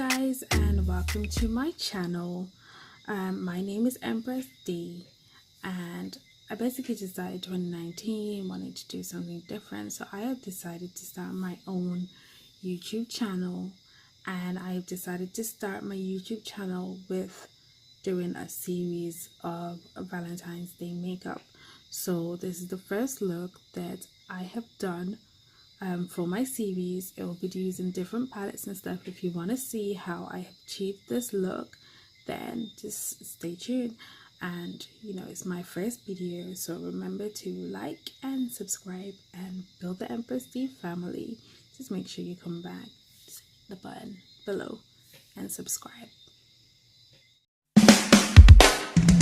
guys, and welcome to my channel. My name is Empress D, and I basically decided 2019 wanted to do something different, so I have decided to start my own YouTube channel. And I've decided to start my YouTube channel with doing a series of Valentine's Day makeup. So this is the first look that I have done for my series. It will be using different palettes and stuff. If you want to see how I have achieved this look, then just stay tuned. And you know, it's my first video, so remember to like and subscribe and build the Empress D family. Just make sure you come back, just hit the button below and subscribe.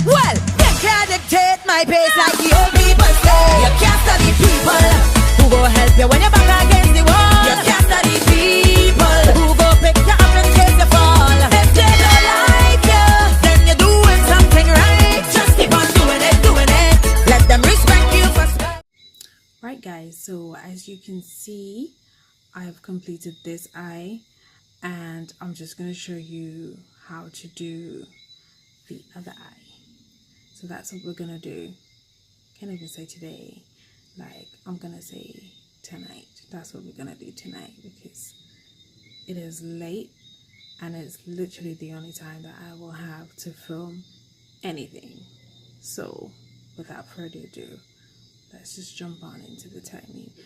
Well, you can't dictate my pace like the old people say. You can't study people who go help you when you're back against the wall. You can't study people who go pick you up in case you fall. If they don't like you, then you're doing something right. Just keep on doing it. Let them respect you for spell. Right guys, so as you can see, I've completed this eye, and I'm just going to show you how to do the other eye. So that's what we're gonna do. Can't even say today, like I'm gonna say tonight. That's what we're gonna do tonight, because it is late and it's literally the only time that I will have to film anything. So without further ado, let's just jump on into the technique.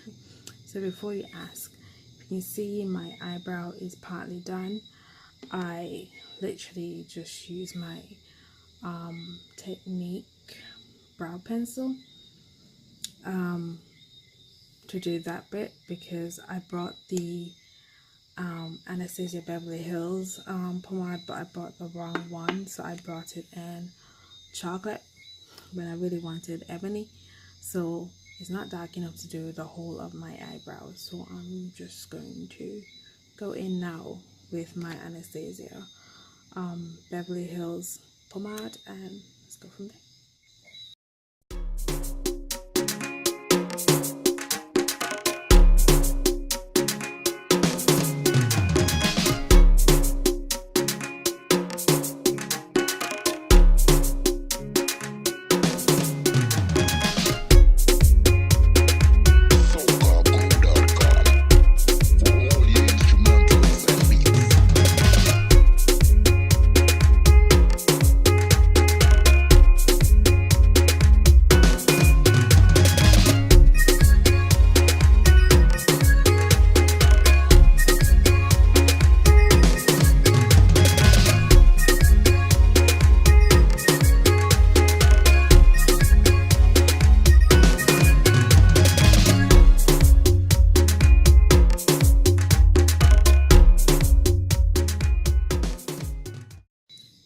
So before you ask, you can see my eyebrow is partly done. I literally just use my Technic brow pencil to do that bit, because I brought the Anastasia Beverley Hills pomade, but I brought the wrong one, so I brought it in chocolate when I really wanted ebony. So it's not dark enough to do the whole of my eyebrows, so I'm just going to go in now with my Anastasia Beverly Hills pomade, and let's go from there.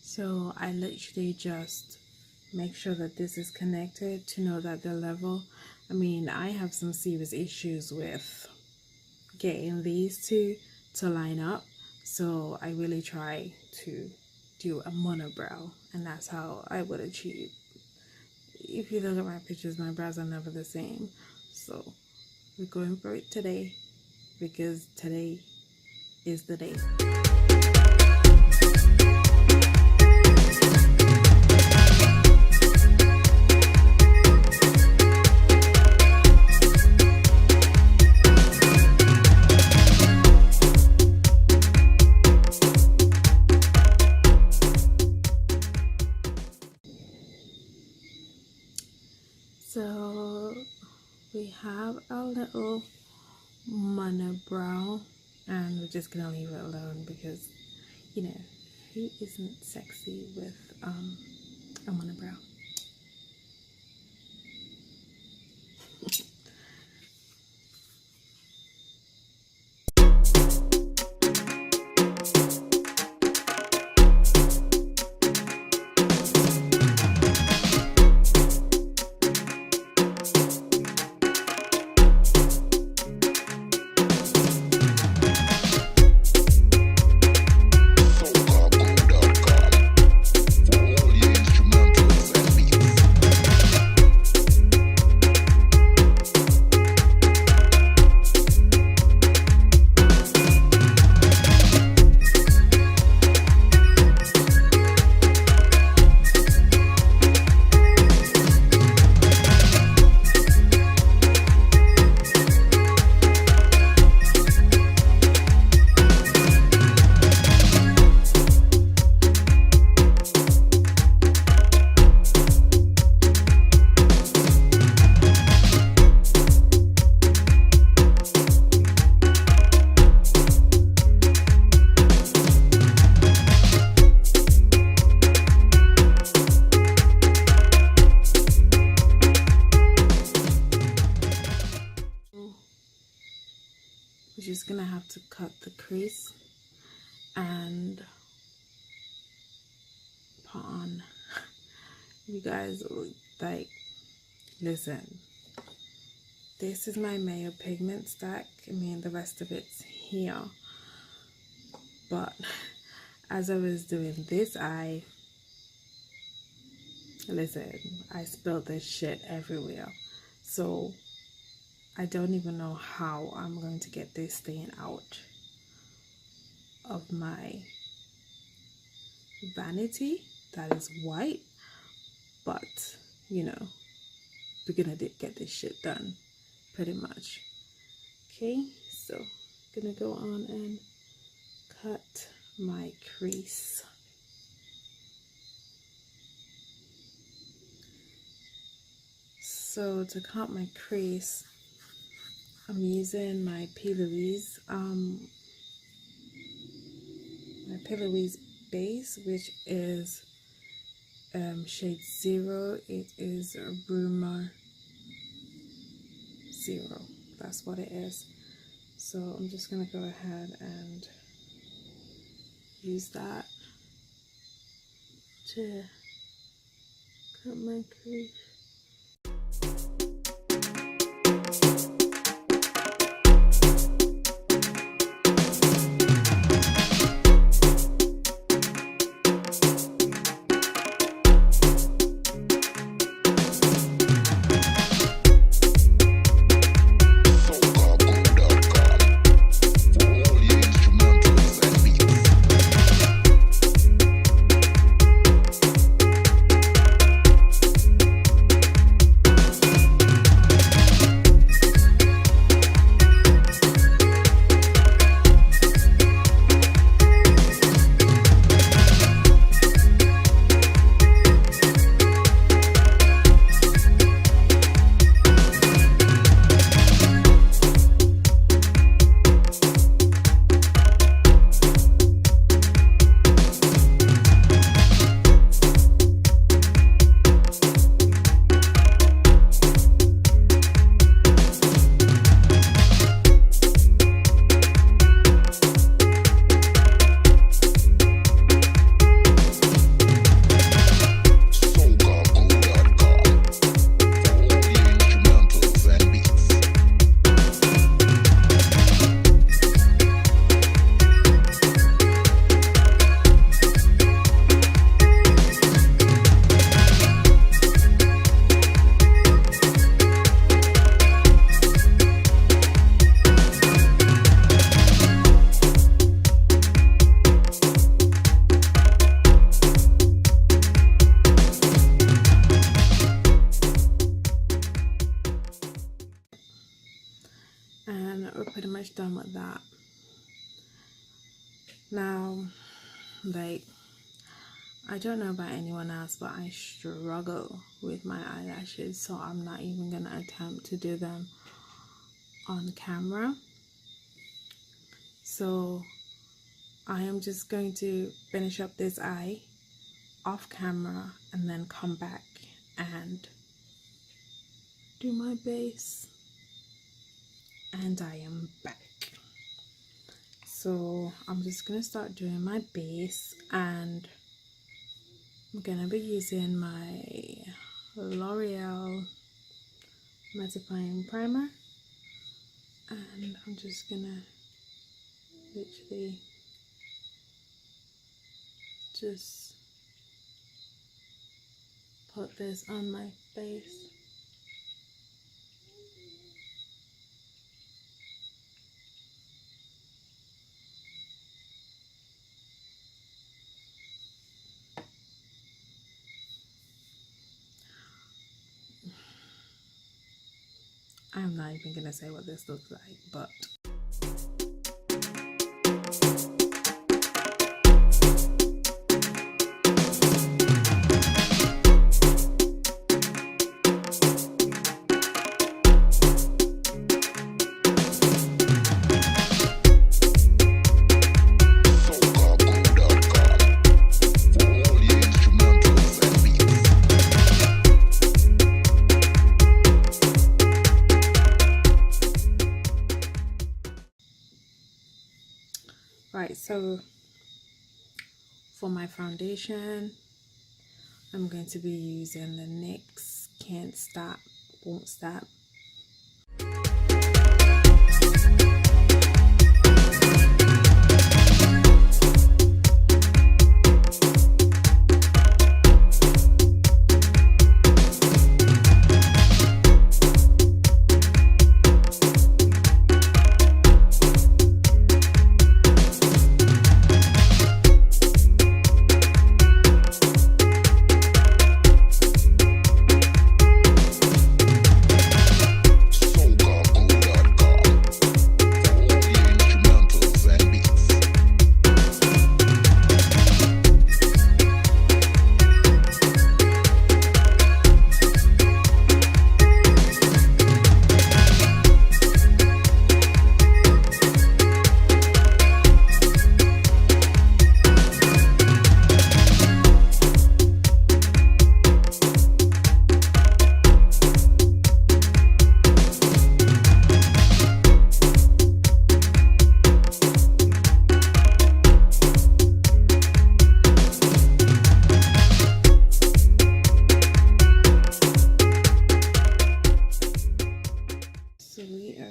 So I literally just make sure that this is connected to know that they're level. I mean, I have some serious issues with getting these two to line up, so I really try to do a monobrow, and that's how I would achieve. If you look at my pictures, my brows are never the same, so we're going for it today, because today is the day. So we have our little monobrow, and we're just gonna leave it alone, because you know, who isn't sexy with a monobrow? gonna have to cut the crease and put on. You guys, like, listen, this is my Myo Pigment stack. I mean, the rest of it's here, but as I was doing this eye, listen, I spilled this shit everywhere. So I don't even know how I'm going to get this stain out of my vanity that is white, but you know, we're gonna get this shit done pretty much. Okay, so I'm gonna go on and cut my crease. So to cut my crease, I'm using my P.louise base, which is shade 0. It is Rumour 0. That's what it is. So I'm just gonna go ahead and use that to cut my crease. And we're pretty much done with that. Now, like, I don't know about anyone else, but I struggle with my eyelashes, so I'm not even gonna attempt to do them on camera. So I am just going to finish up this eye off camera and then come back and do my base. And I am back. So I'm just gonna start doing my base, and I'm gonna be using my L'Oreal mattifying primer, and I'm just gonna literally just put this on my face. I'm not even gonna say what this looks like, but Right, so for my foundation, I'm going to be using the NYX Can't Stop, Won't Stop.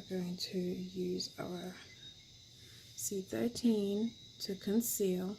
Going to use our C13 to conceal.